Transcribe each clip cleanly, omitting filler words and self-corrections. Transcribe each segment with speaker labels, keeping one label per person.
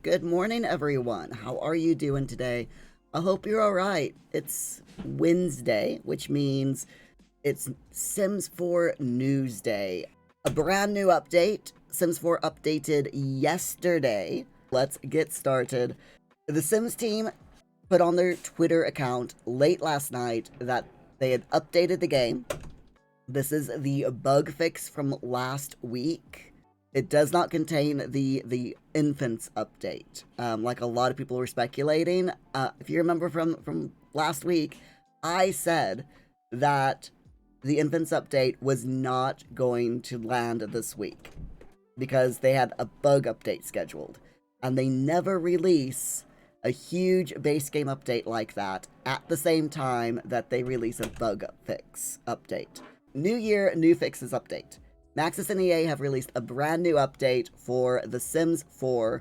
Speaker 1: Good morning, everyone. How are you doing today? I hope you're all right. It's Wednesday, which means it's Sims 4 News Day. A brand new update. Sims 4 updated yesterday. Let's get started. The Sims team put on their Twitter account late last night that they had updated the game. This is the bug fix from last week. It does not contain the infants update, like a lot of people were speculating. If you remember from last week, I said that the infants update was not going to land this week because they had a bug update scheduled, and they never release a huge base game update like that at the same time that they release a bug fix update. New year, new fixes update. Maxis and EA have released a brand new update for The Sims 4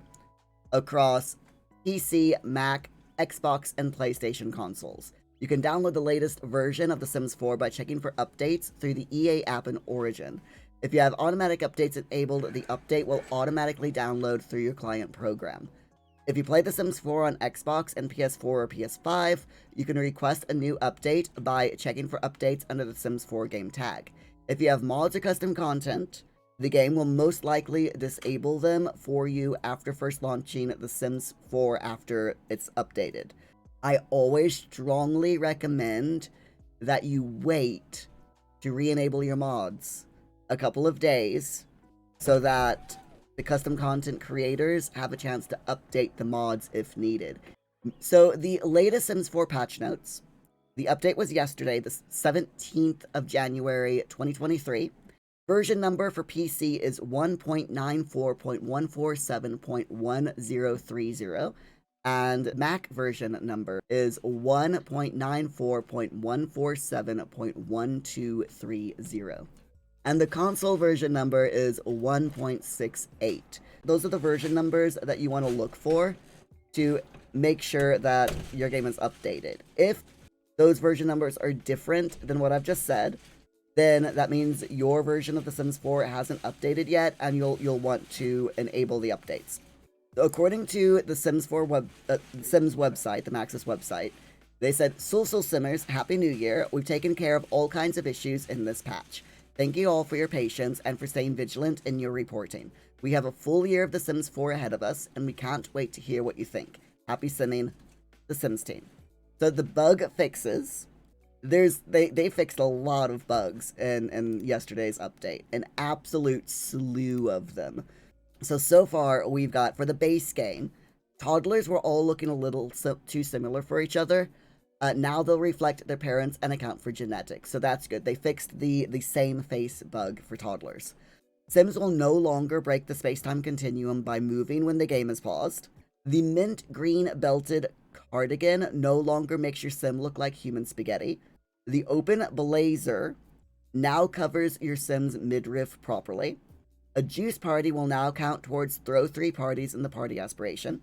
Speaker 1: across PC, Mac, Xbox, and PlayStation consoles. You can download the latest version of The Sims 4 by checking for updates through the EA app in Origin. If you have automatic updates enabled, the update will automatically download through your client program. If you play The Sims 4 on Xbox and PS4 or PS5, you can request a new update by checking for updates under the Sims 4 game tag. If you have mods or custom content, the game will most likely disable them for you after first launching The Sims 4 after it's updated. I always strongly recommend that you wait to re-enable your mods a couple of days so that the custom content creators have a chance to update the mods if needed. So the latest Sims 4 patch notes. The update was yesterday, the 17th of January, 2023. Version number for PC is 1.94.147.1030, and Mac version number is 1.94.147.1230. And the console version number is 1.68. Those are the version numbers that you want to look for to make sure that your game is updated. If those version numbers are different than what I've just said, then that means your version of The Sims 4 hasn't updated yet, and you'll want to enable the updates. So according to the Sims 4 Sims website, the Maxis website, they said, "Sul Simmers, Happy New Year. We've taken care of all kinds of issues in this patch. Thank you all for your patience and for staying vigilant in your reporting. We have a full year of The Sims 4 ahead of us, and we can't wait to hear what you think. Happy simming, the Sims team." So the bug fixes, they fixed a lot of bugs in yesterday's update, an absolute slew of them. So far we've got, for the base game, toddlers were all looking a little too similar for each other. Now they'll reflect their parents and account for genetics, so that's good. They fixed the same face bug for toddlers. Sims will no longer break the space-time continuum by moving when the game is paused. The mint green belted cardigan no longer makes your sim look like human spaghetti. The open blazer now covers your sim's midriff properly. A juice party will now count towards throw 3 parties in the party aspiration.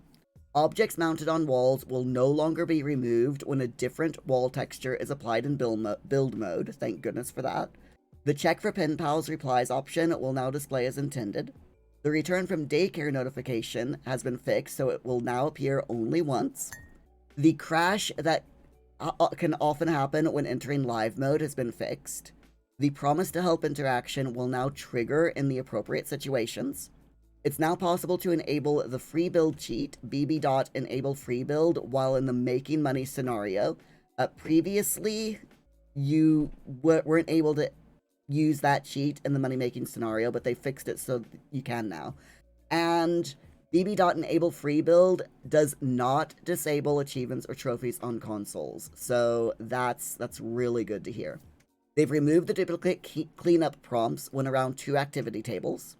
Speaker 1: Objects mounted on walls will no longer be removed when a different wall texture is applied in build mode. Thank goodness for that. The check for pen pals replies option will now display as intended. The return from daycare notification has been fixed, so it will now appear only once. The crash that can often happen when entering live mode has been fixed. The promise to help interaction will now trigger in the appropriate situations. It's now possible to enable the free build cheat, bb.enable free build, while in the making money scenario. Previously, you weren't able to use that cheat in the money making scenario, but they fixed it so you can now. And bb.enable free build does not disable achievements or trophies on consoles, so that's really good to hear. They've removed the duplicate cleanup prompts when around 2 activity tables.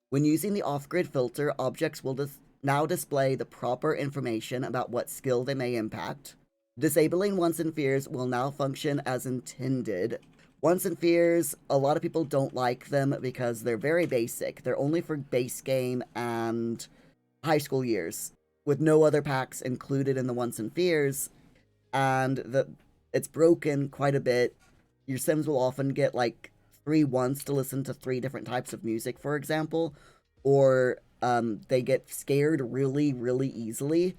Speaker 1: When using the off-grid filter, objects will now display the proper information about what skill they may impact. Disabling Wants and Fears will now function as intended. Wants and Fears, a lot of people don't like them because they're very basic. They're only for base game and high school years, with no other packs included in the Wants and Fears, and it's broken quite a bit. Your Sims will often get like 3 wants to listen to 3 different types of music, for example, or They get scared really, really easily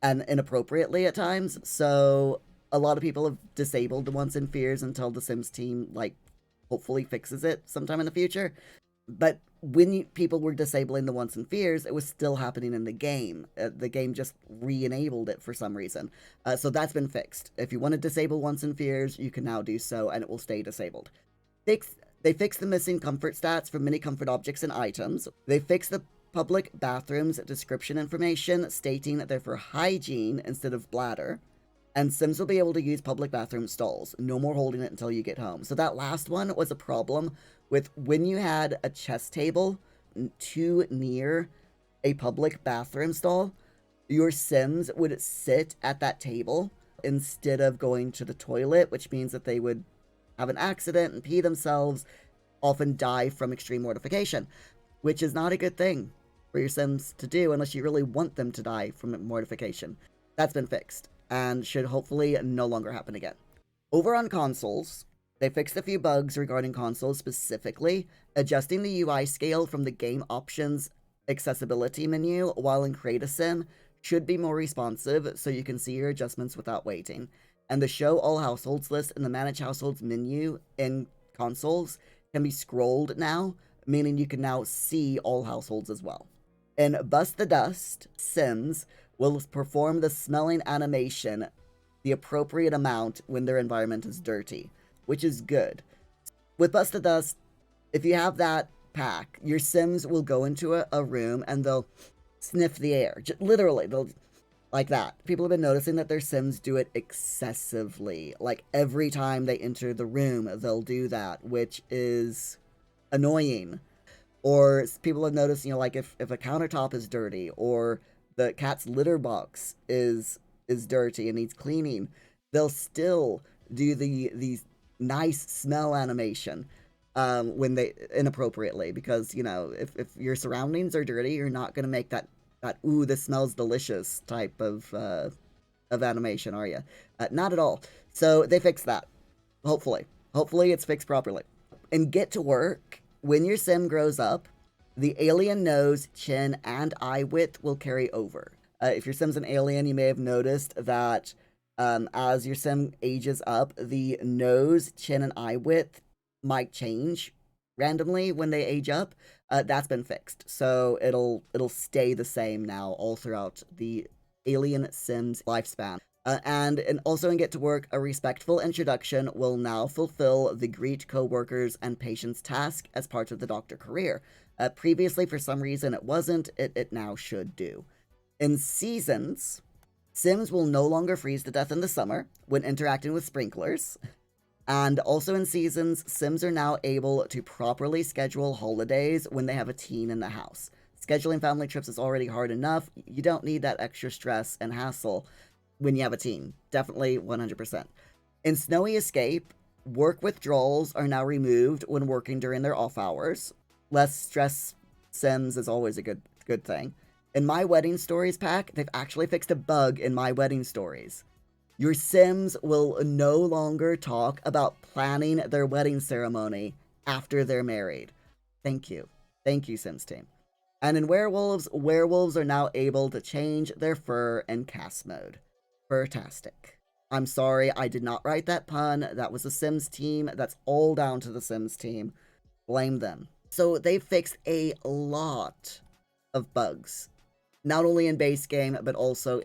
Speaker 1: and inappropriately at times. So a lot of people have disabled the wants and fears until the Sims team, like, hopefully fixes it sometime in the future. But when people were disabling the wants and fears, it was still happening in the game. The game just re-enabled it for some reason. So that's been fixed. If you want to disable wants and fears, you can now do so, and it will stay disabled. They fixed the missing comfort stats for many comfort objects and items. They fixed the public bathrooms description information stating that they're for hygiene instead of bladder. And Sims will be able to use public bathroom stalls. No more holding it until you get home. So that last one was a problem with when you had a chess table too near a public bathroom stall, your Sims would sit at that table instead of going to the toilet, which means that they would have an accident and pee themselves, often die from extreme mortification, which is not a good thing for your Sims to do unless you really want them to die from mortification. That's been fixed and should hopefully no longer happen again. Over on consoles, they fixed a few bugs regarding consoles, specifically adjusting the UI scale from the game options accessibility menu while in Create a Sim should be more responsive so you can see your adjustments without waiting. And the Show All Households list in the Manage Households menu in consoles can be scrolled now, meaning you can now see all households as well. In Bust the Dust, Sims will perform the smelling animation the appropriate amount when their environment is dirty, which is good. With Bust the Dust, if you have that pack, your Sims will go into a room and they'll sniff the air. Literally, they'll like that. People have been noticing that their Sims do it excessively. Like every time they enter the room, they'll do that, which is annoying. Or people have noticed, like if a countertop is dirty or the cat's litter box is dirty and needs cleaning, they'll still do these nice smell animation when they inappropriately, because if your surroundings are dirty, you're not going to make that ooh, this smells delicious type of animation, are you? Not at all. So they fixed that. Hopefully it's fixed properly. And Get to Work, when your Sim grows up, the alien nose, chin, and eye width will carry over. If your Sim's an alien, you may have noticed that as your Sim ages up, the nose, chin, and eye width might change randomly when they age up. That's been fixed, so it'll stay the same now all throughout the alien Sim's lifespan. And also in Get to Work, a respectful introduction will now fulfill the greet co-workers and patients task as part of the doctor career. Previously, for some reason, it wasn't. It now should do. In Seasons, Sims will no longer freeze to death in the summer when interacting with sprinklers. And also in Seasons, Sims are now able to properly schedule holidays when they have a teen in the house. Scheduling family trips is already hard enough. You don't need that extra stress and hassle when you have a teen. Definitely 100%. In Snowy Escape, work withdrawals are now removed when working during their off hours. Less stress Sims is always a good thing. In My Wedding Stories pack, they've actually fixed a bug in My Wedding Stories. Your Sims will no longer talk about planning their wedding ceremony after they're married. Thank you. Thank you, Sims team. And in Werewolves, werewolves are now able to change their fur in cast mode. Furtastic. I'm sorry, I did not write that pun. That was the Sims team. That's all down to the Sims team. Blame them. So they fixed a lot of bugs. Not only in base game, but also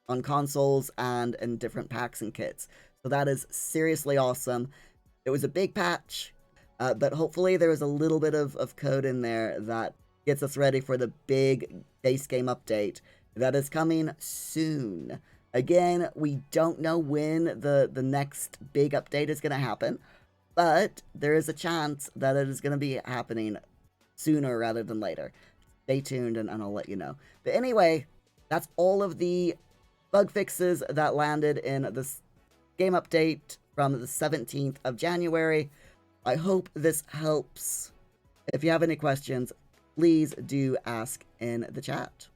Speaker 1: on consoles and in different packs and kits. So that is seriously awesome. It was a big patch, but hopefully there was a little bit of code in there that gets us ready for the big base game update that is coming soon. Again, we don't know when the next big update is going to happen, but there is a chance that it is going to be happening sooner rather than later. Stay tuned and I'll let you know. But anyway, that's all of the bug fixes that landed in this game update from the 17th of January. I hope this helps. If you have any questions, please do ask in the chat.